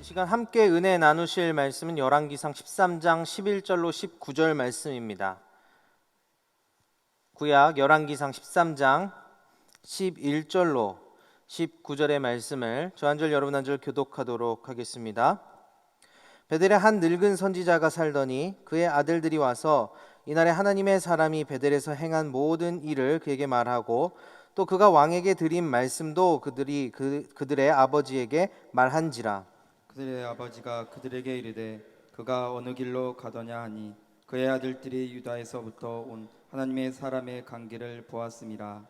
시간 함께 은혜 나누실 말씀은 열왕기상 13장 11절로 19절 말씀입니다. 구약 열왕기상 13장 11절로 19절의 말씀을 저 한 절 여러분 한 절 교독하도록 하겠습니다. 베델에 한 늙은 선지자가 살더니 그의 아들들이 와서 이날에 하나님의 사람이 베델에서 행한 모든 일을 그에게 말하고 또 그가 왕에게 드린 말씀도 그들의 아버지에게 말한지라. 그들의 아버지가 그들에게 이르되 그가 어느 길로 가더냐 하니 그의 아들들이 유다에서부터 온 하나님의 사람의 관계를 보았음이라.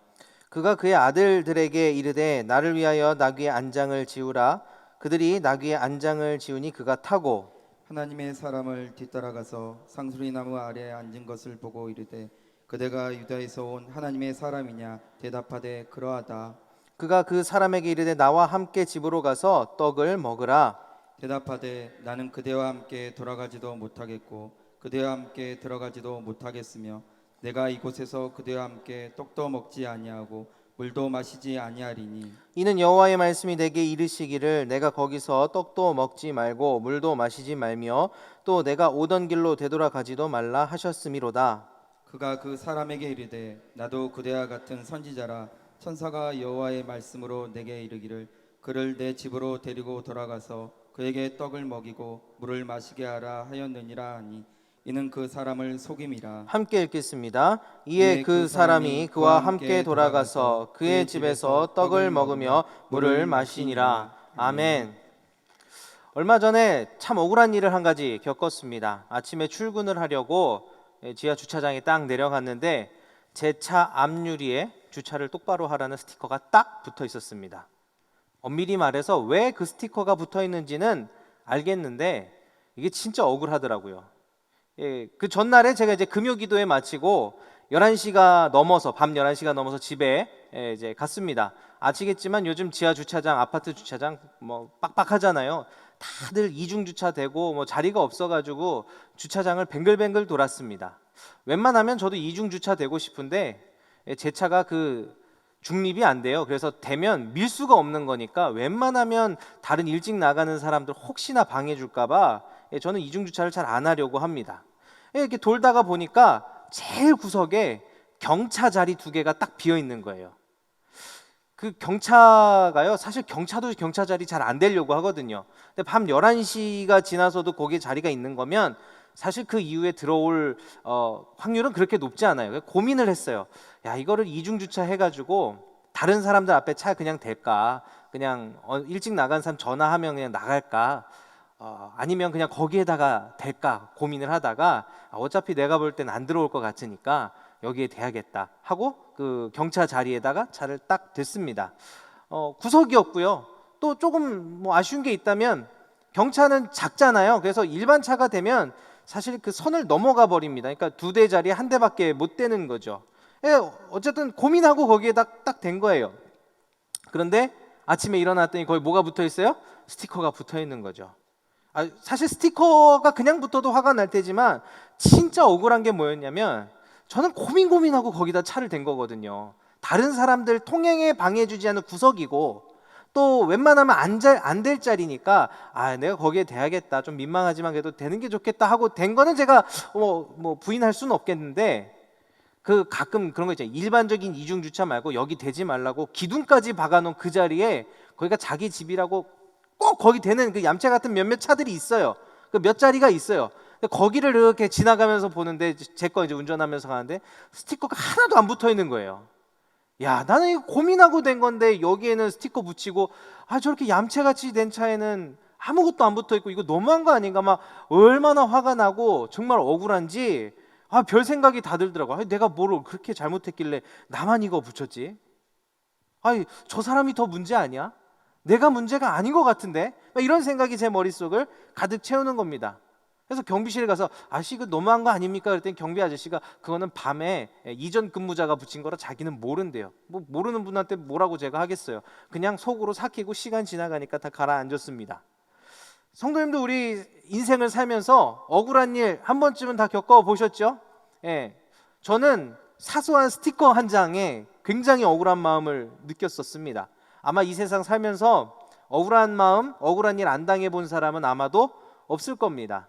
그가 그의 아들들에게 이르되 나를 위하여 나귀의 안장을 지우라. 그들이 나귀의 안장을 지우니 그가 타고 하나님의 사람을 뒤따라가서 상수리 나무 아래에 앉은 것을 보고 이르되 그대가 유다에서 온 하나님의 사람이냐 대답하되 그러하다. 그가 그 사람에게 이르되 나와 함께 집으로 가서 떡을 먹으라. 대답하되 나는 그대와 함께 돌아가지도 못하겠고 그대와 함께 들어가지도 못하겠으며 내가 이곳에서 그대와 함께 떡도 먹지 아니하고 물도 마시지 아니하리니 이는 여호와의 말씀이 내게 이르시기를 내가 거기서 떡도 먹지 말고 물도 마시지 말며 또 내가 오던 길로 되돌아가지도 말라 하셨음이로다. 그가 그 사람에게 이르되 나도 그대와 같은 선지자라. 천사가 여호와의 말씀으로 내게 이르기를 그를 내 집으로 데리고 돌아가서 그에게 떡을 먹이고 물을 마시게 하라 하였느니라 하니 이는 그 사람을 속임이라. 함께 읽겠습니다. 이에 그 사람이 그와 함께 돌아가서 그의 집에서 떡을 먹으며 물을 마시니라. 아멘. 얼마 전에 참 억울한 일을 한 가지 겪었습니다. 아침에 출근을 하려고 지하 주차장에 딱 내려갔는데 제 차 앞유리에 주차를 똑바로 하라는 스티커가 딱 붙어 있었습니다. 엄밀히 말해서 왜 그 스티커가 붙어 있는지는 알겠는데 이게 진짜 억울하더라고요. 그 전날에 제가 이제 금요 기도회 마치고 11시가 넘어서 밤 11시가 넘어서 집에 이제 갔습니다. 아시겠지만 요즘 지하 주차장, 아파트 주차장 뭐 빡빡하잖아요. 다들 이중 주차되고 뭐 자리가 없어가지고 주차장을 뱅글뱅글 돌았습니다. 웬만하면 저도 이중 주차되고 싶은데 제 차가 그 중립이 안 돼요. 그래서 되면 밀 수가 없는 거니까 웬만하면 다른 일찍 나가는 사람들 혹시나 방해 줄까봐 저는 이중 주차를 잘 안 하려고 합니다. 이렇게 돌다가 보니까 제일 구석에 경차 자리 2개가 딱 비어 있는 거예요. 그 경차가요, 사실 경차도 경차 자리 잘 안 되려고 하거든요. 근데 밤 11시가 지나서도 거기에 자리가 있는 거면 사실 그 이후에 들어올 확률은 그렇게 높지 않아요. 고민을 했어요. 야, 이거를 이중 주차 해가지고 다른 사람들 앞에 차 그냥 댈까? 그냥 일찍 나간 사람 전화하면 그냥 나갈까? 아니면 그냥 거기에다가 댈까? 고민을 하다가 어차피 내가 볼 땐 안 들어올 것 같으니까 여기에 대야겠다 하고 그 경차 자리에다가 차를 딱 댔습니다. 구석이었고요. 또 조금 뭐 아쉬운 게 있다면 경차는 작잖아요. 그래서 일반 차가 되면 사실 그 선을 넘어가 버립니다. 그러니까 2대 자리에 1대밖에 못 되는 거죠. 어쨌든 고민하고 거기에 딱 된 거예요. 그런데 아침에 일어났더니 거기 뭐가 붙어 있어요? 스티커가 붙어 있는 거죠. 사실 스티커가 그냥 붙어도 화가 날 테지만 진짜 억울한 게 뭐였냐면 저는 고민하고 거기다 차를 댄 거거든요. 다른 사람들 통행에 방해주지 않는 구석이고 또 웬만하면 안 될 자리니까 내가 거기에 대야겠다, 좀 민망하지만 그래도 되는 게 좋겠다 하고 된 거는 제가 뭐 부인할 수는 없겠는데 그 가끔 그런 거 있잖아요. 일반적인 이중 주차 말고 여기 대지 말라고 기둥까지 박아놓은 그 자리에 거기가 자기 집이라고 꼭 거기 되는 그 얌체 같은 몇몇 차들이 있어요. 그 몇 자리가 있어요. 거기를 이렇게 지나가면서 보는데 제 거 이제 운전하면서 가는데 스티커가 하나도 안 붙어 있는 거예요. 야, 나는 이거 고민하고 된 건데 여기에는 스티커 붙이고 저렇게 얌체같이 된 차에는 아무것도 안 붙어 있고 이거 너무한 거 아닌가 막 얼마나 화가 나고 정말 억울한지 별 생각이 다 들더라고요. 내가 뭘 그렇게 잘못했길래 나만 이거 붙였지? 저 사람이 더 문제 아니야? 내가 문제가 아닌 것 같은데? 이런 생각이 제 머릿속을 가득 채우는 겁니다. 그래서 경비실에 가서 아저씨 이거 너무한 거 아닙니까? 그랬더니 경비 아저씨가 그거는 밤에 이전 근무자가 붙인 거라 자기는 모른대요. 뭐 모르는 분한테 뭐라고 제가 하겠어요. 그냥 속으로 삭히고 시간 지나가니까 다 가라앉았습니다. 성도님도 우리 인생을 살면서 억울한 일 한 번쯤은 다 겪어보셨죠? 저는 사소한 스티커 한 장에 굉장히 억울한 마음을 느꼈었습니다. 아마 이 세상 살면서 억울한 마음, 억울한 일 안 당해본 사람은 아마도 없을 겁니다.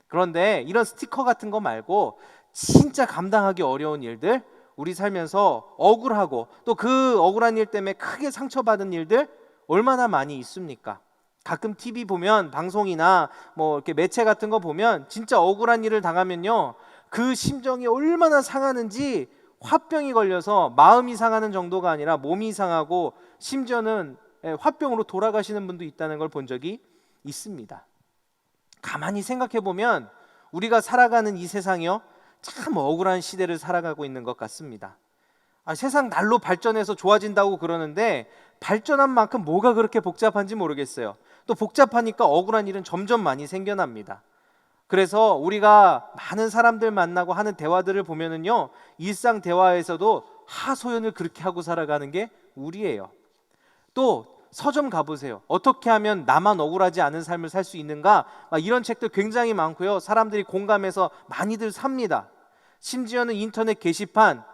그런데 이런 스티커 같은 거 말고 진짜 감당하기 어려운 일들, 우리 살면서 억울하고 또 그 억울한 일 때문에 크게 상처받은 일들 얼마나 많이 있습니까? 가끔 TV 보면, 방송이나 뭐 이렇게 매체 같은 거 보면 진짜 억울한 일을 당하면요, 그 심정이 얼마나 상하는지 화병이 걸려서 마음이 상하는 정도가 아니라 몸이 상하고 심지어는 화병으로 돌아가시는 분도 있다는 걸 본 적이 있습니다. 가만히 생각해 보면 우리가 살아가는 이 세상이요, 참 억울한 시대를 살아가고 있는 것 같습니다. 세상 날로 발전해서 좋아진다고 그러는데 발전한 만큼 뭐가 그렇게 복잡한지 모르겠어요. 또 복잡하니까 억울한 일은 점점 많이 생겨납니다. 그래서 우리가 많은 사람들 만나고 하는 대화들을 보면은요, 일상 대화에서도 하소연을 그렇게 하고 살아가는 게 우리예요. 또 서점 가보세요. 어떻게 하면 나만 억울하지 않은 삶을 살 수 있는가? 이런 책들 굉장히 많고요. 사람들이 공감해서 많이들 삽니다. 심지어는 인터넷 게시판,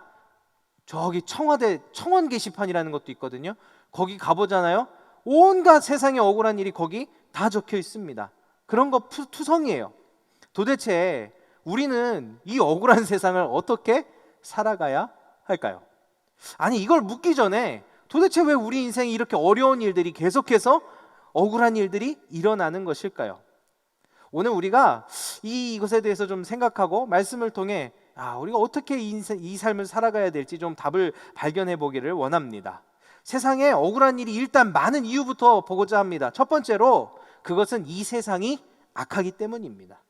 저기 청와대 청원 게시판이라는 것도 있거든요. 거기 가보잖아요. 온갖 세상의 억울한 일이 거기 다 적혀 있습니다. 그런 거 투성이에요. 도대체 우리는 이 억울한 세상을 어떻게 살아가야 할까요? 아니, 이걸 묻기 전에 도대체 왜 우리 인생에 이렇게 어려운 일들이 계속해서 억울한 일들이 일어나는 것일까요? 오늘 우리가 이것에 대해서 좀 생각하고 말씀을 통해 우리가 어떻게 이 삶을 살아가야 될지 좀 답을 발견해 보기를 원합니다. 세상에 억울한 일이 일단 많은 이유부터 보고자 합니다. 첫 번째로 그것은 이 세상이 악하기 때문입니다.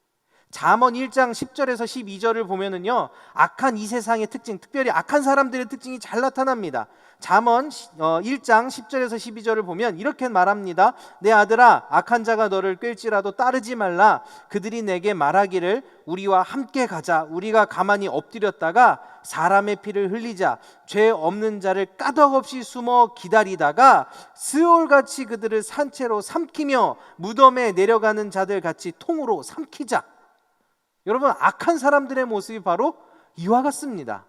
잠언 1장 10절에서 12절을 보면은요, 악한 이 세상의 특징, 특별히 악한 사람들의 특징이 잘 나타납니다. 잠언 1장 10절에서 12절을 보면 이렇게 말합니다. 내 아들아, 악한 자가 너를 꿰일지라도 따르지 말라. 그들이 내게 말하기를 우리와 함께 가자. 우리가 가만히 엎드렸다가 사람의 피를 흘리자. 죄 없는 자를 까덕없이 숨어 기다리다가 스올같이 그들을 산채로 삼키며 무덤에 내려가는 자들 같이 통으로 삼키자. 여러분, 악한 사람들의 모습이 바로 이와 같습니다.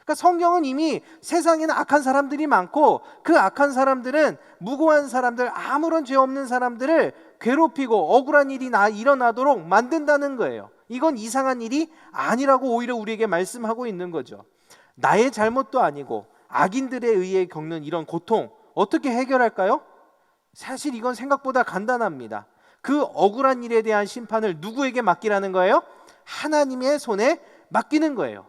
그러니까 성경은 이미 세상에는 악한 사람들이 많고 그 악한 사람들은 무고한 사람들, 아무런 죄 없는 사람들을 괴롭히고 억울한 일이 일어나도록 만든다는 거예요. 이건 이상한 일이 아니라고 오히려 우리에게 말씀하고 있는 거죠. 나의 잘못도 아니고 악인들에 의해 겪는 이런 고통 어떻게 해결할까요? 사실 이건 생각보다 간단합니다. 그 억울한 일에 대한 심판을 누구에게 맡기라는 거예요? 하나님의 손에 맡기는 거예요.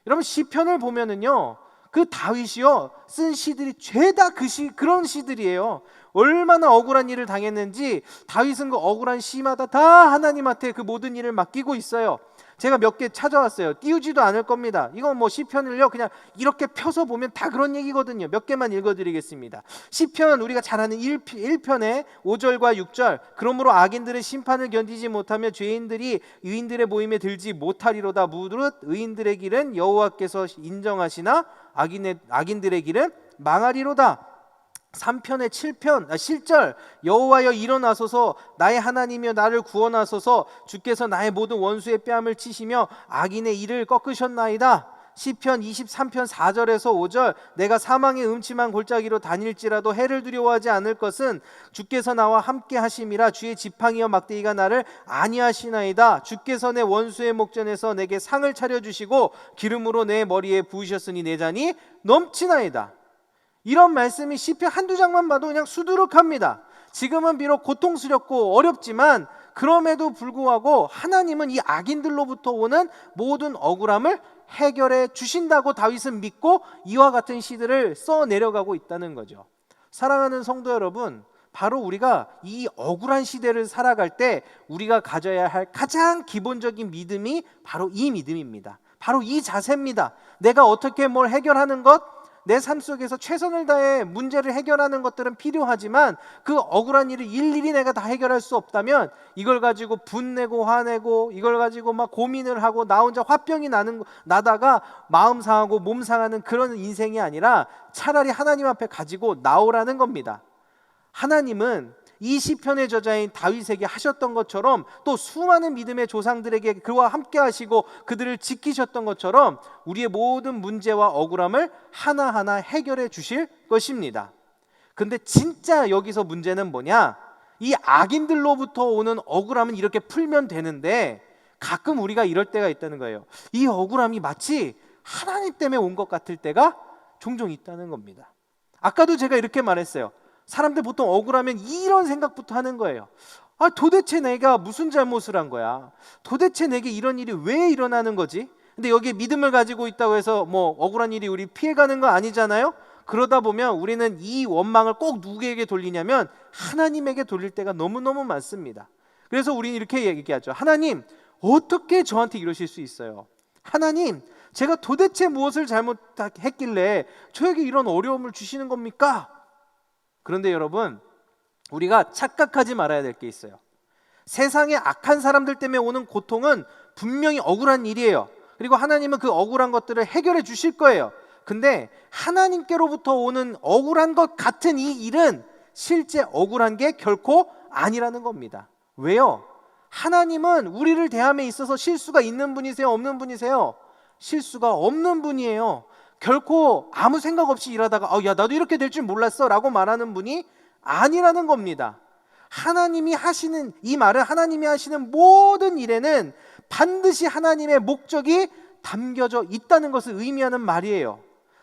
여러분, 시편을 보면은요, 그 다윗이요 쓴 시들이 죄다 그런 시들이에요. 얼마나 억울한 일을 당했는지 다윗은 그 억울한 시마다 다 하나님한테 그 모든 일을 맡기고 있어요. 제가 몇 개 찾아왔어요. 띄우지도 않을 겁니다. 이건 뭐 시편을요 그냥 이렇게 펴서 보면 다 그런 얘기거든요. 몇 개만 읽어드리겠습니다. 시편 우리가 잘 아는 1편의 5절과 6절. 그러므로 악인들은 심판을 견디지 못하며 죄인들이 의인들의 모임에 들지 못하리로다. 무릇 의인들의 길은 여호와께서 인정하시나 악인들의 길은 망하리로다. 3편의 7절 여호와여 일어나소서 나의 하나님이여 나를 구원하소서 주께서 나의 모든 원수의 뺨을 치시며 악인의 이를 꺾으셨나이다. 시편 23편 4절에서 5절 내가 사망의 음침한 골짜기로 다닐지라도 해를 두려워하지 않을 것은 주께서 나와 함께 하심이라. 주의 지팡이와 막대기가 나를 안위하시나이다. 주께서 내 원수의 목전에서 내게 상을 차려주시고 기름으로 내 머리에 부으셨으니 내 잔이 넘치나이다. 이런 말씀이 시편 한두 장만 봐도 그냥 수두룩합니다. 지금은 비록 고통스럽고 어렵지만 그럼에도 불구하고 하나님은 이 악인들로부터 오는 모든 억울함을 해결해 주신다고 다윗은 믿고 이와 같은 시들을 써 내려가고 있다는 거죠. 사랑하는 성도 여러분, 바로 우리가 이 억울한 시대를 살아갈 때 우리가 가져야 할 가장 기본적인 믿음이 바로 이 믿음입니다. 바로 이 자세입니다. 내가 어떻게 뭘 해결하는 것, 내 삶 속에서 최선을 다해 문제를 해결하는 것들은 필요하지만 그 억울한 일을 일일이 내가 다 해결할 수 없다면 이걸 가지고 분내고 화내고 이걸 가지고 막 고민을 하고 나 혼자 화병이 나다가 마음 상하고 몸 상하는 그런 인생이 아니라 차라리 하나님 앞에 가지고 나오라는 겁니다. 하나님은 이 시편의 저자인 다윗에게 하셨던 것처럼 또 수많은 믿음의 조상들에게 그와 함께 하시고 그들을 지키셨던 것처럼 우리의 모든 문제와 억울함을 하나하나 해결해 주실 것입니다. 근데 진짜 여기서 문제는 뭐냐? 이 악인들로부터 오는 억울함은 이렇게 풀면 되는데 가끔 우리가 이럴 때가 있다는 거예요. 이 억울함이 마치 하나님 때문에 온 것 같을 때가 종종 있다는 겁니다. 아까도 제가 이렇게 말했어요. 사람들 보통 억울하면 이런 생각부터 하는 거예요. 도대체 내가 무슨 잘못을 한 거야? 도대체 내게 이런 일이 왜 일어나는 거지? 근데 여기에 믿음을 가지고 있다고 해서 뭐 억울한 일이 우리 피해가는 거 아니잖아요? 그러다 보면 우리는 이 원망을 꼭 누구에게 돌리냐면 하나님에게 돌릴 때가 너무너무 많습니다. 그래서 우리는 이렇게 얘기하죠. 하나님, 어떻게 저한테 이러실 수 있어요? 하나님, 제가 도대체 무엇을 잘못했길래 저에게 이런 어려움을 주시는 겁니까? 그런데 여러분, 우리가 착각하지 말아야 될 게 있어요. 세상에 악한 사람들 때문에 오는 고통은 분명히 억울한 일이에요. 그리고 하나님은 그 억울한 것들을 해결해 주실 거예요. 근데 하나님께로부터 오는 억울한 것 같은 이 일은 실제 억울한 게 결코 아니라는 겁니다. 왜요? 하나님은 우리를 대함에 있어서 실수가 있는 분이세요? 없는 분이세요? 실수가 없는 분이에요. 결코 아무 생각 없이 일하다가 야 나도 이렇게 될 줄 몰랐어 라고 말하는 분이 아니라는 겁니다. 하나님이 하시는 이 말은 하나님이 하시는 모든 일에는 반드시 하나님의 목적이 담겨져 있다는 것을 의미하는 말이에요.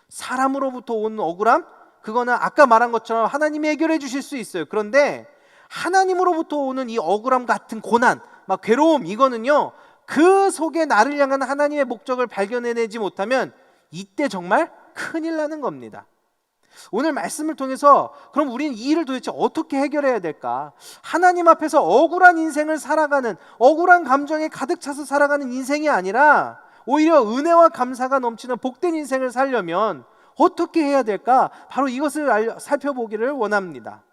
사람으로부터 오는 억울함, 그거는 아까 말한 것처럼 하나님이 해결해 주실 수 있어요. 그런데 하나님으로부터 오는 이 억울함 같은 고난, 막 괴로움, 이거는요 그 속에 나를 향한 하나님의 목적을 발견해내지 못하면 이때 정말 큰일 나는 겁니다. 오늘 말씀을 통해서 그럼 우리는 이 일을 도대체 어떻게 해결해야 될까? 하나님 앞에서 억울한 인생을 살아가는, 억울한 감정에 가득 차서 살아가는 인생이 아니라 오히려 은혜와 감사가 넘치는 복된 인생을 살려면 어떻게 해야 될까? 바로 이것을 살펴보기를 원합니다.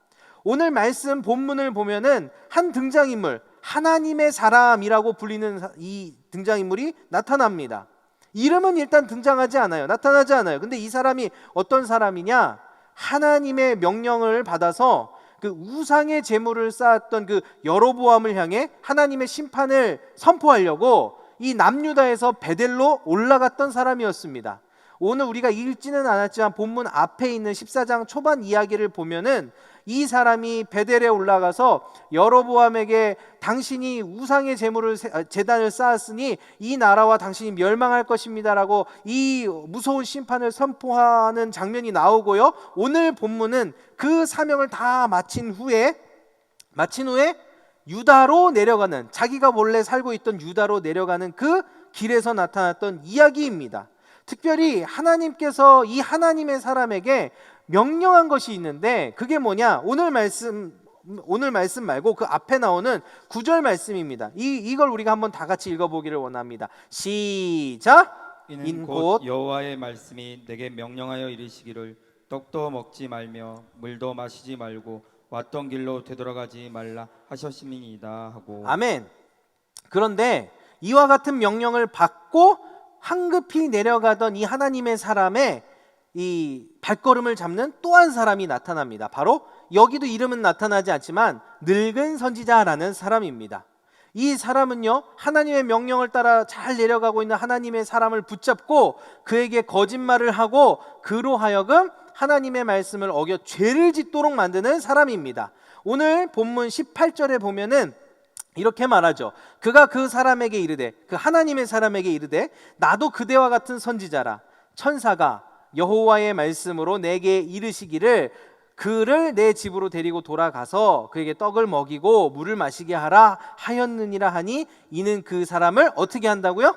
오늘 말씀 본문을 보면은 한 등장인물, 하나님의 사람이라고 불리는 이 등장인물이 나타납니다. 이름은 일단 등장하지 않아요. 나타나지 않아요. 근데 이 사람이 어떤 사람이냐? 하나님의 명령을 받아서 그 우상의 제물을 쌓았던 그 여로보암을 향해 하나님의 심판을 선포하려고 이 남유다에서 베델로 올라갔던 사람이었습니다. 오늘 우리가 읽지는 않았지만 본문 앞에 있는 14장 초반 이야기를 보면은 이 사람이 베델에 올라가서 여로보암에게 당신이 우상의 제단을 쌓았으니 이 나라와 당신이 멸망할 것입니다라고 이 무서운 심판을 선포하는 장면이 나오고요. 오늘 본문은 그 사명을 다 마친 후에 유다로 내려가는, 자기가 원래 살고 있던 유다로 내려가는 그 길에서 나타났던 이야기입니다. 특별히 하나님께서 이 하나님의 사람에게 명령한 것이 있는데 그게 뭐냐? 오늘 말씀 말고 그 앞에 나오는 9절 말씀입니다. 이걸 우리가 한번 다 같이 읽어보기를 원합니다. 시작. 이는 곧 여호와의 말씀이 내게 명령하여 이르시기를 떡도 먹지 말며 물도 마시지 말고 왔던 길로 되돌아가지 말라 하셨음이니이다 하고. 아멘. 그런데 이와 같은 명령을 받고 황급히 내려가던 이 하나님의 사람의 이 발걸음을 잡는 또 한 사람이 나타납니다. 바로 여기도 이름은 나타나지 않지만 늙은 선지자라는 사람입니다. 이 사람은요 하나님의 명령을 따라 잘 내려가고 있는 하나님의 사람을 붙잡고 그에게 거짓말을 하고 그로 하여금 하나님의 말씀을 어겨 죄를 짓도록 만드는 사람입니다. 오늘 본문 18절에 보면은 이렇게 말하죠. 그가 그 사람에게 이르되, 그 하나님의 사람에게 이르되, 나도 그대와 같은 선지자라. 천사가 여호와의 말씀으로 내게 이르시기를 그를 내 집으로 데리고 돌아가서 그에게 떡을 먹이고 물을 마시게 하라 하였느니라 하니, 이는 그 사람을 어떻게 한다고요?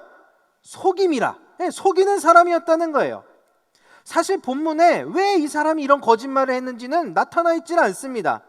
속임이라. 속이는 사람이었다는 거예요. 사실 본문에 왜 이 사람이 이런 거짓말을 했는지는 나타나 있지는 않습니다.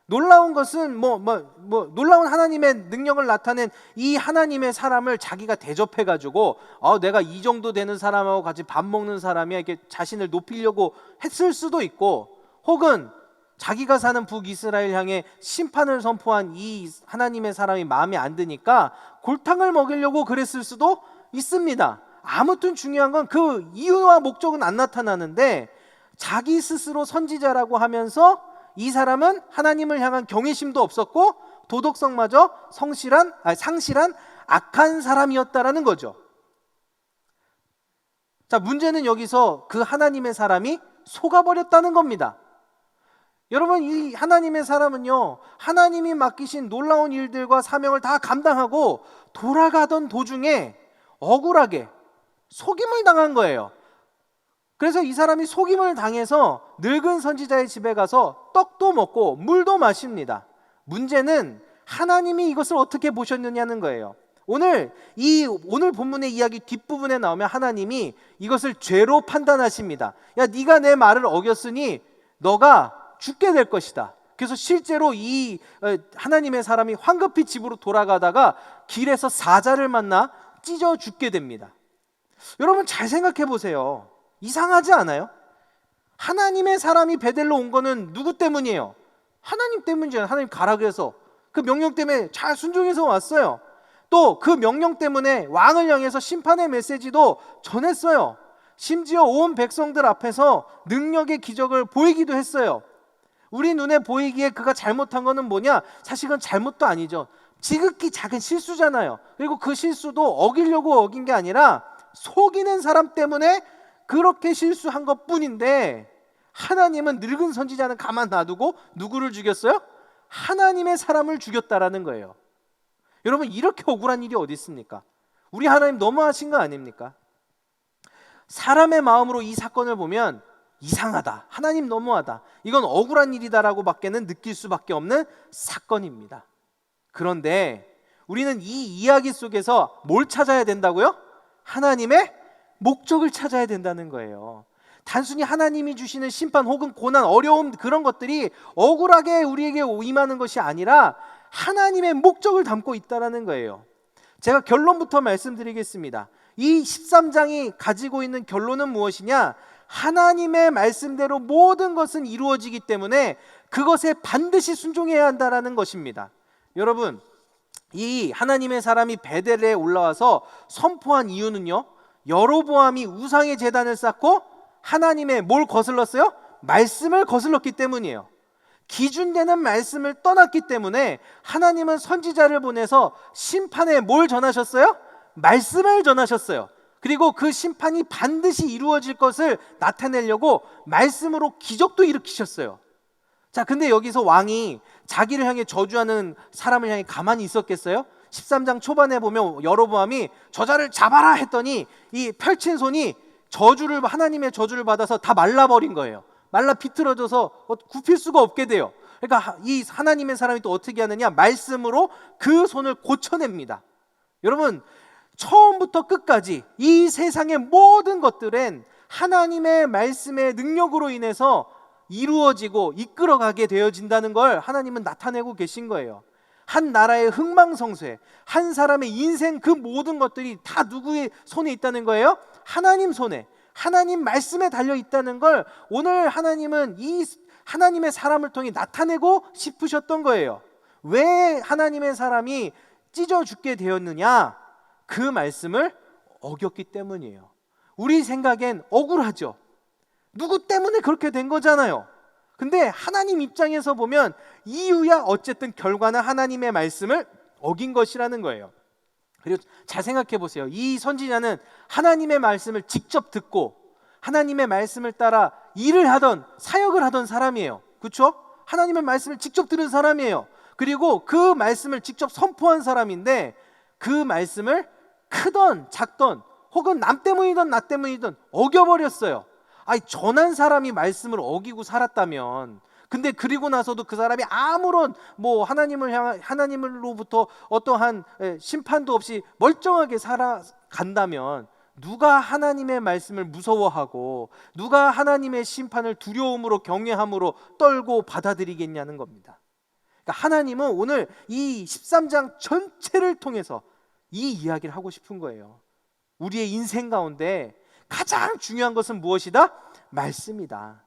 놀라운 것은 놀라운 하나님의 능력을 나타낸 이 하나님의 사람을 자기가 대접해가지고 내가 이 정도 되는 사람하고 같이 밥 먹는 사람이야 이렇게 자신을 높이려고 했을 수도 있고, 혹은 자기가 사는 북이스라엘 향해 심판을 선포한 이 하나님의 사람이 마음에 안 드니까 골탕을 먹이려고 그랬을 수도 있습니다. 아무튼 중요한 건 그 이유와 목적은 안 나타나는데 자기 스스로 선지자라고 하면서 이 사람은 하나님을 향한 경외심도 없었고 도덕성마저 상실한 악한 사람이었다라는 거죠. 자, 문제는 여기서 그 하나님의 사람이 속아버렸다는 겁니다. 여러분, 이 하나님의 사람은요, 하나님이 맡기신 놀라운 일들과 사명을 다 감당하고 돌아가던 도중에 억울하게 속임을 당한 거예요. 그래서 이 사람이 속임을 당해서 늙은 선지자의 집에 가서 떡도 먹고 물도 마십니다. 문제는 하나님이 이것을 어떻게 보셨느냐는 거예요. 오늘 본문의 이야기 뒷부분에 나오면 하나님이 이것을 죄로 판단하십니다. 야, 네가 내 말을 어겼으니 너가 죽게 될 것이다. 그래서 실제로 이 하나님의 사람이 황급히 집으로 돌아가다가 길에서 사자를 만나 찢어 죽게 됩니다. 여러분, 잘 생각해 보세요. 이상하지 않아요? 하나님의 사람이 베델로 온 거는 누구 때문이에요? 하나님 때문이잖아요. 하나님 가라 그래서 그 명령 때문에 잘 순종해서 왔어요. 또 그 명령 때문에 왕을 향해서 심판의 메시지도 전했어요. 심지어 온 백성들 앞에서 능력의 기적을 보이기도 했어요. 우리 눈에 보이기에 그가 잘못한 거는 뭐냐? 사실 그건 잘못도 아니죠. 지극히 작은 실수잖아요. 그리고 그 실수도 어기려고 어긴 게 아니라 속이는 사람 때문에 그렇게 실수한 것뿐인데, 하나님은 늙은 선지자는 가만 놔두고 누구를 죽였어요? 하나님의 사람을 죽였다라는 거예요. 여러분, 이렇게 억울한 일이 어디 있습니까? 우리 하나님 너무하신 거 아닙니까? 사람의 마음으로 이 사건을 보면 이상하다, 하나님 너무하다, 이건 억울한 일이다라고 밖에는 느낄 수밖에 없는 사건입니다. 그런데 우리는 이 이야기 속에서 뭘 찾아야 된다고요? 하나님의 목적을 찾아야 된다는 거예요. 단순히 하나님이 주시는 심판 혹은 고난, 어려움, 그런 것들이 억울하게 우리에게 임하는 것이 아니라 하나님의 목적을 담고 있다는 거예요. 제가 결론부터 말씀드리겠습니다. 이 13장이 가지고 있는 결론은 무엇이냐? 하나님의 말씀대로 모든 것은 이루어지기 때문에 그것에 반드시 순종해야 한다는 것입니다. 여러분, 이 하나님의 사람이 베델에 올라와서 선포한 이유는요, 여로보암이 우상의 제단을 쌓고 하나님의 뭘 거슬렀어요? 말씀을 거슬렀기 때문이에요. 기준되는 말씀을 떠났기 때문에 하나님은 선지자를 보내서 심판에 뭘 전하셨어요? 말씀을 전하셨어요. 그리고 그 심판이 반드시 이루어질 것을 나타내려고 말씀으로 기적도 일으키셨어요. 자, 근데 여기서 왕이 자기를 향해 저주하는 사람을 향해 가만히 있었겠어요? 13장 초반에 보면 여로보암이 저자를 잡아라 했더니 이 펼친 손이 하나님의 저주를 받아서 다 말라버린 거예요. 말라 비틀어져서 굽힐 수가 없게 돼요. 그러니까 이 하나님의 사람이 또 어떻게 하느냐? 말씀으로 그 손을 고쳐냅니다. 여러분, 처음부터 끝까지 이 세상의 모든 것들은 하나님의 말씀의 능력으로 인해서 이루어지고 이끌어가게 되어진다는 걸 하나님은 나타내고 계신 거예요. 한 나라의 흥망성쇠, 한 사람의 인생, 그 모든 것들이 다 누구의 손에 있다는 거예요? 하나님 손에, 하나님 말씀에 달려 있다는 걸 오늘 하나님은 이 하나님의 사람을 통해 나타내고 싶으셨던 거예요. 왜 하나님의 사람이 찢어 죽게 되었느냐? 그 말씀을 어겼기 때문이에요. 우리 생각엔 억울하죠. 누구 때문에 그렇게 된 거잖아요. 근데 하나님 입장에서 보면 이유야 어쨌든 결과는 하나님의 말씀을 어긴 것이라는 거예요. 그리고 잘 생각해 보세요. 이 선지자는 하나님의 말씀을 직접 듣고 하나님의 말씀을 따라 일을 하던, 사역을 하던 사람이에요. 그렇죠? 하나님의 말씀을 직접 들은 사람이에요. 그리고 그 말씀을 직접 선포한 사람인데 그 말씀을 크던 작던 혹은 남 때문이든 나 때문이든 어겨버렸어요. 아니, 전한 사람이 말씀을 어기고 살았다면, 근데 그리고 나서도 그 사람이 아무런 하나님으로부터 어떠한 심판도 없이 멀쩡하게 살아간다면 누가 하나님의 말씀을 무서워하고 누가 하나님의 심판을 두려움으로 경외함으로 떨고 받아들이겠냐는 겁니다. 그러니까 하나님은 오늘 이 13장 전체를 통해서 이 이야기를 하고 싶은 거예요. 우리의 인생 가운데 가장 중요한 것은 무엇이다? 말씀이다.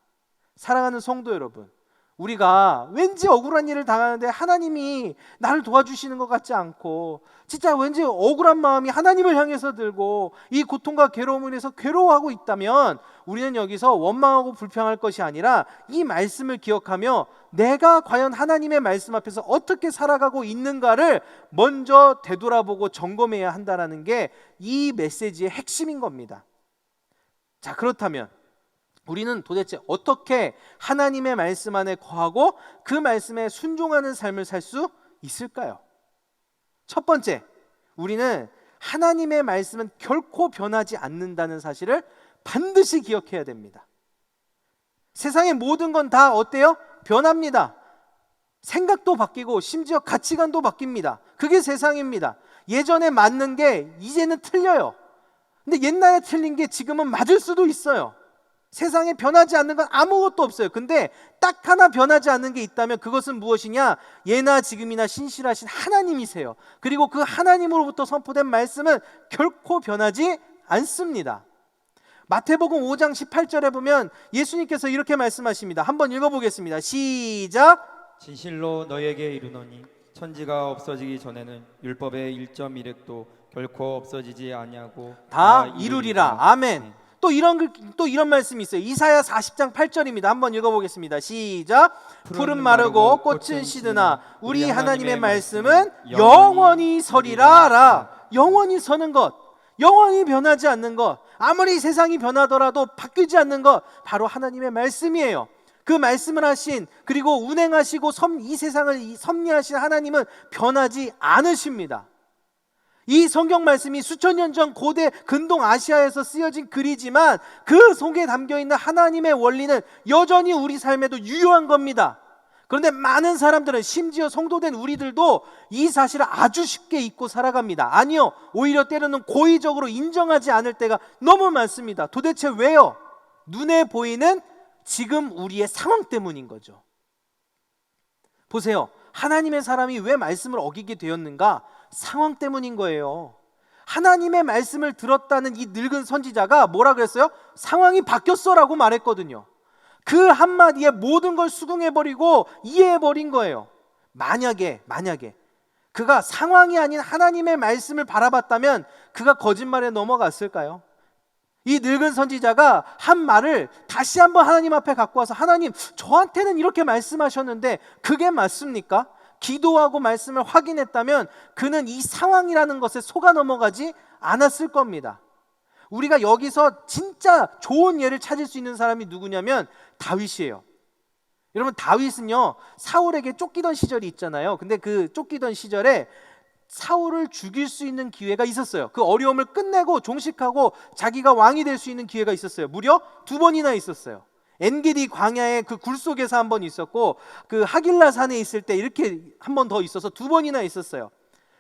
사랑하는 성도 여러분, 우리가 왠지 억울한 일을 당하는데 하나님이 나를 도와주시는 것 같지 않고 진짜 왠지 억울한 마음이 하나님을 향해서 들고 이 고통과 괴로움을 인해서 괴로워하고 있다면 우리는 여기서 원망하고 불평할 것이 아니라 이 말씀을 기억하며 내가 과연 하나님의 말씀 앞에서 어떻게 살아가고 있는가를 먼저 되돌아보고 점검해야 한다는 게 이 메시지의 핵심인 겁니다. 자, 그렇다면 우리는 도대체 어떻게 하나님의 말씀 안에 거하고 그 말씀에 순종하는 삶을 살 수 있을까요? 첫 번째, 우리는 하나님의 말씀은 결코 변하지 않는다는 사실을 반드시 기억해야 됩니다. 세상의 모든 건 다 어때요? 변합니다. 생각도 바뀌고 심지어 가치관도 바뀝니다. 그게 세상입니다. 예전에 맞는 게 이제는 틀려요. 근데 옛날에 틀린 게 지금은 맞을 수도 있어요. 세상에 변하지 않는 건 아무것도 없어요. 근데 딱 하나 변하지 않는 게 있다면 그것은 무엇이냐? 예나 지금이나 신실하신 하나님이세요. 그리고 그 하나님으로부터 선포된 말씀은 결코 변하지 않습니다. 마태복음 5장 18절에 보면 예수님께서 이렇게 말씀하십니다. 한번 읽어보겠습니다. 시작. 진실로 너에게 이르노니 천지가 없어지기 전에는 율법의 1.1획도 결코 없어지지 아니하고 다 이루리라. 아멘. 또 이런 말씀이 있어요. 이사야 40장 8절입니다. 한번 읽어보겠습니다. 시작. 풀은 마르고 꽃은 시드나 우리 하나님의 말씀은 영원히 서리라. 영원히 서는 것, 영원히 변하지 않는 것, 아무리 세상이 변하더라도 바뀌지 않는 것, 바로 하나님의 말씀이에요. 그 말씀을 하신, 그리고 운행하시고 이 세상을 섭리하신 하나님은 변하지 않으십니다. 이 성경 말씀이 수천 년 전 고대 근동 아시아에서 쓰여진 글이지만 그 속에 담겨있는 하나님의 원리는 여전히 우리 삶에도 유효한 겁니다. 그런데 많은 사람들은, 심지어 성도된 우리들도 이 사실을 아주 쉽게 잊고 살아갑니다. 아니요, 오히려 때로는 고의적으로 인정하지 않을 때가 너무 많습니다. 도대체 왜요? 눈에 보이는 지금 우리의 상황 때문인 거죠. 보세요. 하나님의 사람이 왜 말씀을 어기게 되었는가? 상황 때문인 거예요. 하나님의 말씀을 들었다는 이 늙은 선지자가 뭐라 그랬어요? 상황이 바뀌었어 라고 말했거든요. 그 한마디에 모든 걸 수긍해버리고 이해해버린 거예요. 만약에 그가 상황이 아닌 하나님의 말씀을 바라봤다면 그가 거짓말에 넘어갔을까요? 이 늙은 선지자가 한 말을 다시 한번 하나님 앞에 갖고 와서, 하나님, 저한테는 이렇게 말씀하셨는데 그게 맞습니까? 기도하고 말씀을 확인했다면 그는 이 상황이라는 것에 속아 넘어가지 않았을 겁니다. 우리가 여기서 진짜 좋은 예를 찾을 수 있는 사람이 누구냐면 다윗이에요. 여러분, 다윗은요, 사울에게 쫓기던 시절이 있잖아요. 근데 그 쫓기던 시절에 사울을 죽일 수 있는 기회가 있었어요. 그 어려움을 끝내고 종식하고 자기가 왕이 될 수 있는 기회가 있었어요. 무려 2번이나 있었어요. 엔게디 광야의 그 굴 속에서 한 번 있었고, 그 하길라 산에 있을 때 이렇게 한 번 더 있어서 2번이나 있었어요.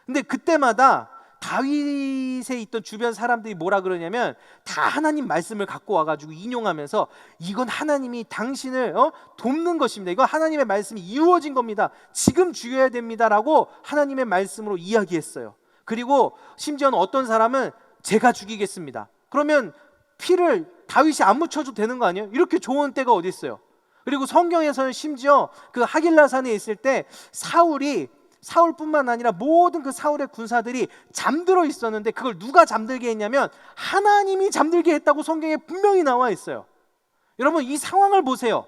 근데 그때마다 다윗에 있던 주변 사람들이 뭐라 그러냐면, 다 하나님 말씀을 갖고 와가지고 인용하면서, 이건 하나님이 당신을 돕는 것입니다. 이건 하나님의 말씀이 이루어진 겁니다. 지금 죽여야 됩니다라고 하나님의 말씀으로 이야기했어요. 그리고 심지어는 어떤 사람은 제가 죽이겠습니다. 그러면 피를 다윗이 안 묻혀도 되는 거 아니에요? 이렇게 좋은 때가 어디 있어요? 그리고 성경에서는 심지어 그 하길라 산에 있을 때 사울뿐만 아니라 모든 그 사울의 군사들이 잠들어 있었는데, 그걸 누가 잠들게 했냐면 하나님이 잠들게 했다고 성경에 분명히 나와 있어요. 여러분, 이 상황을 보세요.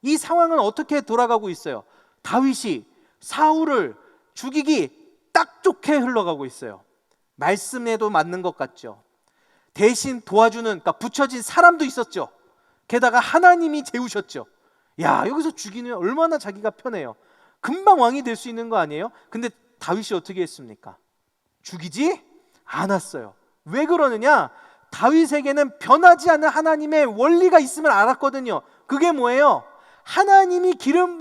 이 상황은 어떻게 돌아가고 있어요? 다윗이 사울을 죽이기 딱 좋게 흘러가고 있어요. 말씀에도 맞는 것 같죠. 대신 도와주는, 그러니까 붙여진 사람도 있었죠. 게다가 하나님이 재우셨죠. 야, 여기서 죽이면 얼마나 자기가 편해요. 금방 왕이 될 수 있는 거 아니에요? 근데 다윗이 어떻게 했습니까? 죽이지 않았어요. 왜 그러느냐? 다윗에게는 변하지 않는 하나님의 원리가 있음을 알았거든요. 그게 뭐예요? 하나님이 기름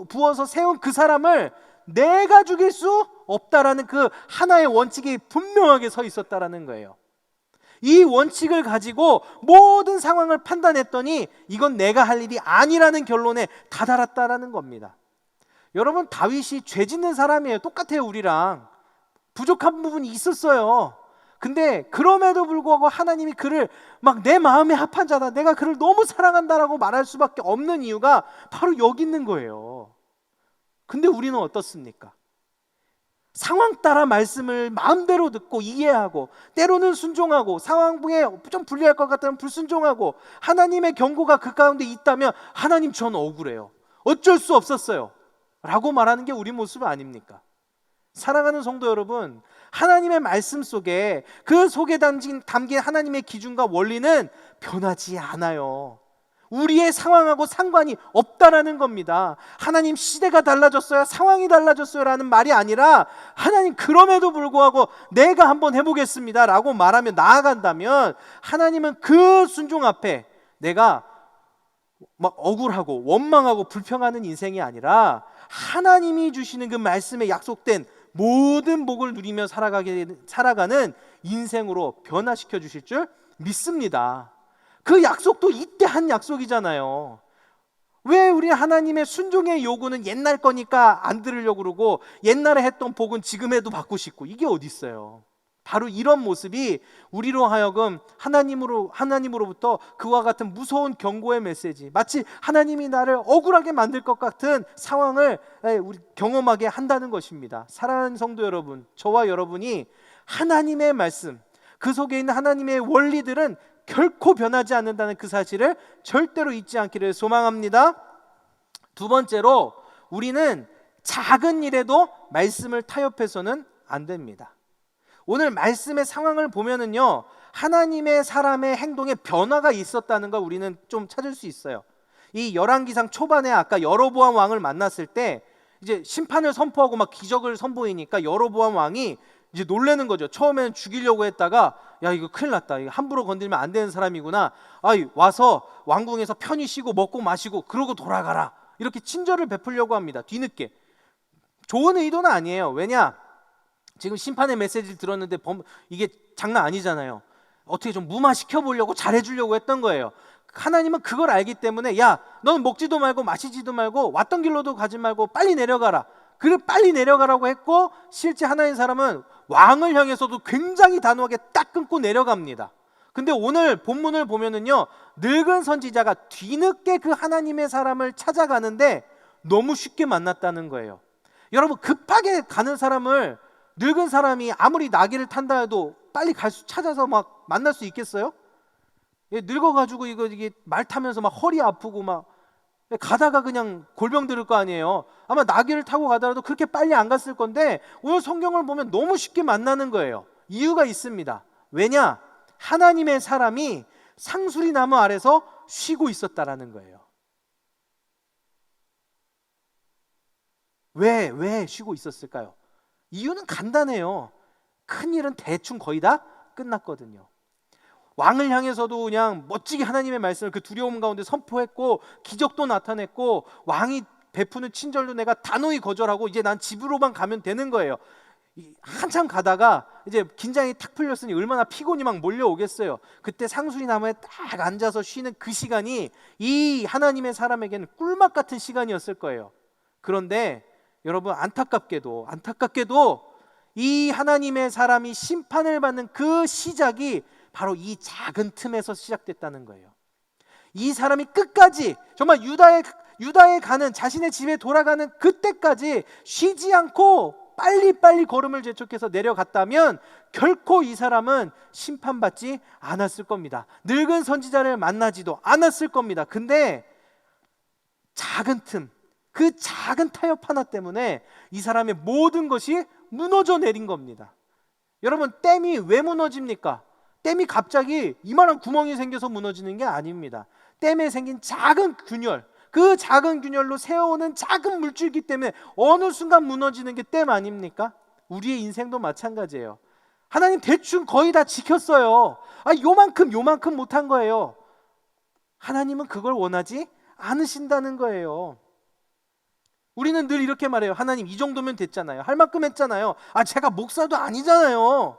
부어서 세운 그 사람을 내가 죽일 수 없다라는 그 하나의 원칙이 분명하게 서 있었다라는 거예요. 이 원칙을 가지고 모든 상황을 판단했더니 이건 내가 할 일이 아니라는 결론에 다다랐다라는 겁니다. 여러분, 다윗이 죄 짓는 사람이에요. 똑같아요. 우리랑 부족한 부분이 있었어요. 근데 그럼에도 불구하고 하나님이 그를 막 내 마음에 합한 자다, 내가 그를 너무 사랑한다라고 말할 수밖에 없는 이유가 바로 여기 있는 거예요. 근데 우리는 어떻습니까? 상황 따라 말씀을 마음대로 듣고 이해하고, 때로는 순종하고, 상황에 좀 불리할 것 같다면 불순종하고, 하나님의 경고가 그 가운데 있다면 하나님, 전 억울해요, 어쩔 수 없었어요 라고 말하는 게 우리 모습 아닙니까? 사랑하는 성도 여러분, 하나님의 말씀 속에, 그 속에 담긴 하나님의 기준과 원리는 변하지 않아요. 우리의 상황하고 상관이 없다라는 겁니다. 하나님 시대가 달라졌어요, 상황이 달라졌어요 라는 말이 아니라 하나님 그럼에도 불구하고 내가 한번 해보겠습니다 라고 말하며 나아간다면 하나님은 그 순종 앞에 내가 막 억울하고 원망하고 불평하는 인생이 아니라 하나님이 주시는 그 말씀에 약속된 모든 복을 누리며 살아가는 인생으로 변화시켜 주실 줄 믿습니다. 그 약속도 이때 한 약속이잖아요. 왜 우리 하나님의 순종의 요구는 옛날 거니까 안 들으려고 그러고 옛날에 했던 복은 지금 해도 받고 싶고, 이게 어디 있어요? 바로 이런 모습이 우리로 하여금 하나님으로부터 그와 같은 무서운 경고의 메시지, 마치 하나님이 나를 억울하게 만들 것 같은 상황을 우리 경험하게 한다는 것입니다. 사랑하는 성도 여러분, 저와 여러분이 하나님의 말씀, 그 속에 있는 하나님의 원리들은 결코 변하지 않는다는 그 사실을 절대로 잊지 않기를 소망합니다. 두 번째로, 우리는 작은 일에도 말씀을 타협해서는 안 됩니다. 오늘 말씀의 상황을 보면은요, 하나님의 사람의 행동에 변화가 있었다는 걸 우리는 좀 찾을 수 있어요. 이 열왕기상 초반에 아까 여로보암 왕을 만났을 때 이제 심판을 선포하고 막 기적을 선보이니까 여로보암 왕이 이제 놀라는 거죠. 처음에는 죽이려고 했다가 야, 이거 큰일 났다, 이거 함부로 건들면 안 되는 사람이구나, 와서 왕궁에서 편히 쉬고 먹고 마시고 그러고 돌아가라, 이렇게 친절을 베풀려고 합니다. 뒤늦게. 좋은 의도는 아니에요. 왜냐? 지금 심판의 메시지를 들었는데 이게 장난 아니잖아요. 어떻게 좀 무마시켜 보려고, 잘해주려고 했던 거예요. 하나님은 그걸 알기 때문에 야, 너는 먹지도 말고 마시지도 말고 왔던 길로도 가지 말고 빨리 내려가라. 그래, 빨리 내려가라고 했고, 실제 하나님 사람은 왕을 향해서도 굉장히 단호하게 딱 끊고 내려갑니다. 근데 오늘 본문을 보면은요, 늙은 선지자가 뒤늦게 그 하나님의 사람을 찾아가는데 너무 쉽게 만났다는 거예요. 여러분, 급하게 가는 사람을 늙은 사람이 아무리 나귀를 탄다 해도 빨리 찾아서 막 만날 수 있겠어요? 늙어가지고 이게 말 타면서 막 허리 아프고 막 가다가 그냥 골병 들을 거 아니에요. 아마 나귀를 타고 가더라도 그렇게 빨리 안 갔을 건데 오늘 성경을 보면 너무 쉽게 만나는 거예요. 이유가 있습니다. 왜냐? 하나님의 사람이 상수리 나무 아래서 쉬고 있었다라는 거예요. 왜 쉬고 있었을까요? 이유는 간단해요. 큰 일은 대충 거의 다 끝났거든요. 왕을 향해서도 그냥 멋지게 하나님의 말씀을 그 두려움 가운데 선포했고, 기적도 나타냈고, 왕이 베푸는 친절도 내가 단호히 거절하고 이제 난 집으로만 가면 되는 거예요. 한참 가다가 이제 긴장이 탁 풀렸으니 얼마나 피곤이 막 몰려오겠어요. 그때 상수리 나무에 딱 앉아서 쉬는 그 시간이 이 하나님의 사람에게는 꿀맛 같은 시간이었을 거예요. 그런데 여러분, 안타깝게도 이 하나님의 사람이 심판을 받는 그 시작이 바로 이 작은 틈에서 시작됐다는 거예요. 이 사람이 끝까지 정말 유다에 가는, 자신의 집에 돌아가는 그때까지 쉬지 않고 빨리빨리 걸음을 재촉해서 내려갔다면 결코 이 사람은 심판받지 않았을 겁니다. 늙은 선지자를 만나지도 않았을 겁니다. 근데 작은 틈, 그 작은 타협 하나 때문에 이 사람의 모든 것이 무너져 내린 겁니다. 여러분, 댐이 왜 무너집니까? 댐이 갑자기 이만한 구멍이 생겨서 무너지는 게 아닙니다. 댐에 생긴 작은 균열, 그 작은 균열로 새어오는 작은 물줄기 때문에 어느 순간 무너지는 게 댐 아닙니까? 우리의 인생도 마찬가지예요. 하나님 대충 거의 다 지켰어요. 요만큼 못한 거예요. 하나님은 그걸 원하지 않으신다는 거예요. 우리는 늘 이렇게 말해요. 하나님, 이 정도면 됐잖아요. 할 만큼 했잖아요. 제가 목사도 아니잖아요.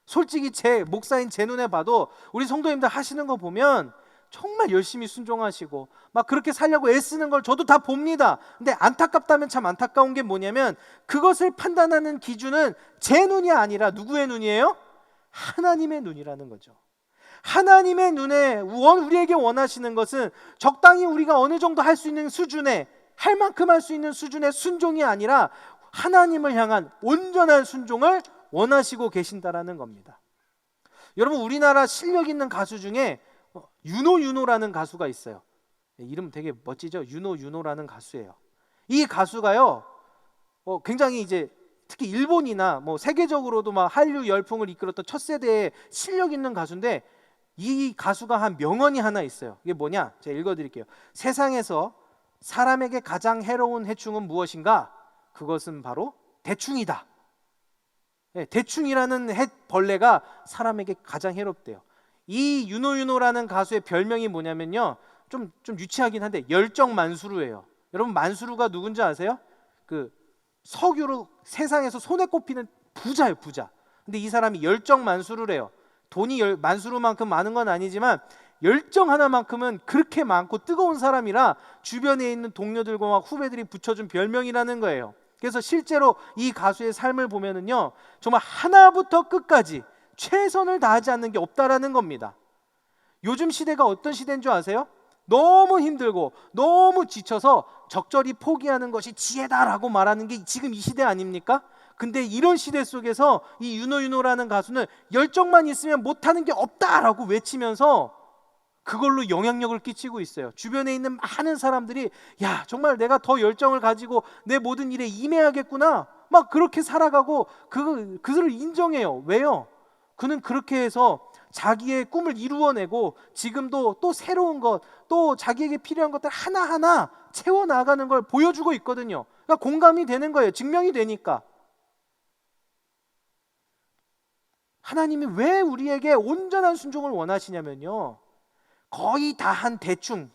솔직히 목사인 제 눈에 봐도 우리 성도님들 하시는 거 보면 정말 열심히 순종하시고 막 그렇게 살려고 애쓰는 걸 저도 다 봅니다. 근데 안타깝다면 참 안타까운 게 뭐냐면, 그것을 판단하는 기준은 제 눈이 아니라 누구의 눈이에요? 하나님의 눈이라는 거죠. 하나님의 눈에 우리에게 원하시는 것은 적당히 우리가 어느 정도 할 수 있는 수준의, 할 만큼 할 수 있는 수준의 순종이 아니라 하나님을 향한 온전한 순종을 원하시고 계신다라는 겁니다. 여러분, 우리나라 실력 있는 가수 중에 윤호라는 가수가 있어요. 이름 되게 멋지죠? 윤호라는 가수예요. 이 가수가요, 굉장히 이제 특히 일본이나 세계적으로도 막 한류 열풍을 이끌었던 첫 세대의 실력 있는 가수인데, 이 가수가 한 명언이 하나 있어요. 이게 뭐냐? 제가 읽어드릴게요. 세상에서 사람에게 가장 해로운 해충은 무엇인가? 그것은 바로 대충이다. 네, 대충이라는 벌레가 사람에게 가장 해롭대요. 이 윤호윤호라는 가수의 별명이 뭐냐면요, 좀 유치하긴 한데 열정만수르예요. 여러분, 만수르가 누군지 아세요? 그 석유로 세상에서 손에 꼽히는 부자예요, 부자. 근데 이 사람이 열정만수르래요. 돈이 만수르만큼 많은 건 아니지만 열정 하나만큼은 그렇게 많고 뜨거운 사람이라 주변에 있는 동료들과 막 후배들이 붙여준 별명이라는 거예요. 그래서 실제로 이 가수의 삶을 보면은요, 정말 하나부터 끝까지 최선을 다하지 않는 게 없다라는 겁니다. 요즘 시대가 어떤 시대인 줄 아세요? 너무 힘들고 너무 지쳐서 적절히 포기하는 것이 지혜다라고 말하는 게 지금 이 시대 아닙니까? 근데 이런 시대 속에서 이 윤호윤호라는 가수는 열정만 있으면 못하는 게 없다라고 외치면서 그걸로 영향력을 끼치고 있어요. 주변에 있는 많은 사람들이 야, 정말 내가 더 열정을 가지고 내 모든 일에 임해야겠구나, 막 그렇게 살아가고 그를 인정해요. 왜요? 그는 그렇게 해서 자기의 꿈을 이루어내고 지금도 또 새로운 것, 또 자기에게 필요한 것들 하나하나 채워나가는 걸 보여주고 있거든요. 그러니까 공감이 되는 거예요. 증명이 되니까. 하나님이 왜 우리에게 온전한 순종을 원하시냐면요, 거의 다 한 대충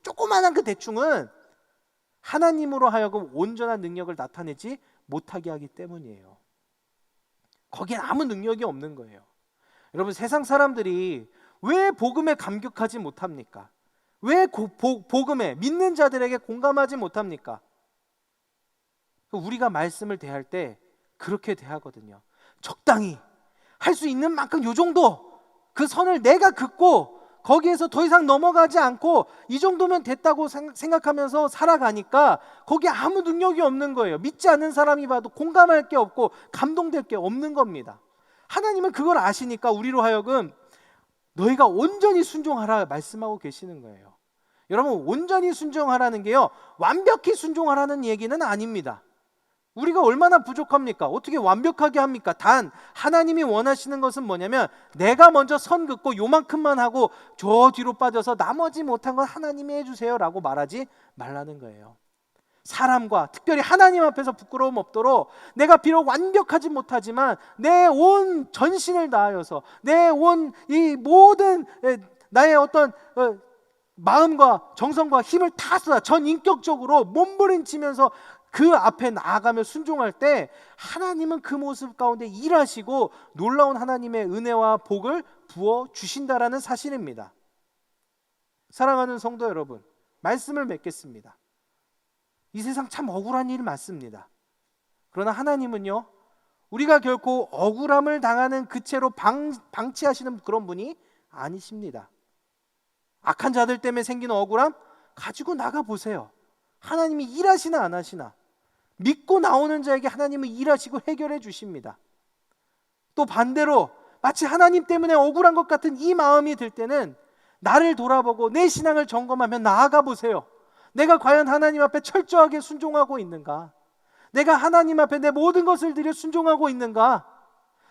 조그만한 그 대충은 하나님으로 하여금 온전한 능력을 나타내지 못하게 하기 때문이에요. 거기에 아무 능력이 없는 거예요. 여러분, 세상 사람들이 왜 복음에 감격하지 못합니까? 왜 복음에 믿는 자들에게 공감하지 못합니까? 우리가 말씀을 대할 때 그렇게 대하거든요. 적당히 할 수 있는 만큼 요 정도, 그 선을 내가 긋고 거기에서 더 이상 넘어가지 않고 이 정도면 됐다고 생각하면서 살아가니까 거기에 아무 능력이 없는 거예요. 믿지 않는 사람이 봐도 공감할 게 없고 감동될 게 없는 겁니다. 하나님은 그걸 아시니까 우리로 하여금 너희가 온전히 순종하라 말씀하고 계시는 거예요. 여러분, 온전히 순종하라는 게요, 완벽히 순종하라는 얘기는 아닙니다. 우리가 얼마나 부족합니까? 어떻게 완벽하게 합니까? 단 하나님이 원하시는 것은 뭐냐면 내가 먼저 선 긋고 요만큼만 하고 저 뒤로 빠져서 나머지 못한 건 하나님이 해주세요 라고 말하지 말라는 거예요. 사람과 특별히 하나님 앞에서 부끄러움 없도록 내가 비록 완벽하지 못하지만 내 온 전신을 다하여서 내 온 이 모든 나의 어떤 마음과 정성과 힘을 다 쏟아 전 인격적으로 몸부림치면서 그 앞에 나아가며 순종할 때 하나님은 그 모습 가운데 일하시고 놀라운 하나님의 은혜와 복을 부어 주신다라는 사실입니다. 사랑하는 성도 여러분, 말씀을 맺겠습니다. 이 세상 참 억울한 일이 많습니다. 그러나 하나님은요, 우리가 결코 억울함을 당하는 그 채로 방치하시는 그런 분이 아니십니다. 악한 자들 때문에 생기는 억울함 가지고 나가보세요. 하나님이 일하시나 안 하시나, 믿고 나오는 자에게 하나님은 일하시고 해결해 주십니다. 또 반대로 마치 하나님 때문에 억울한 것 같은 이 마음이 들 때는 나를 돌아보고 내 신앙을 점검하며 나아가 보세요. 내가 과연 하나님 앞에 철저하게 순종하고 있는가? 내가 하나님 앞에 내 모든 것을 들여 순종하고 있는가?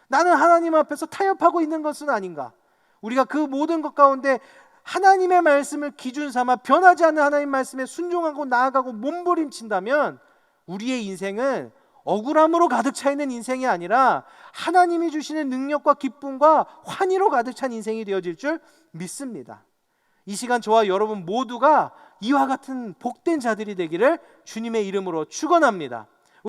나는 하나님 앞에서 타협하고 있는 것은 아닌가? 우리가 그 모든 것 가운데 하나님의 말씀을 기준 삼아 변하지 않는 하나님 말씀에 순종하고 나아가고 몸부림친다면 우리의 인생은 억울함으로 가득 차 있는 인생이 아니라 하나님이 주시는 능력과 기쁨과 환희로 가득 찬 인생이 되어질 줄 믿습니다. 이 시간 저와 여러분 모두가 이와 같은 복된 자들이 되기를 주님의 이름으로 축원합니다.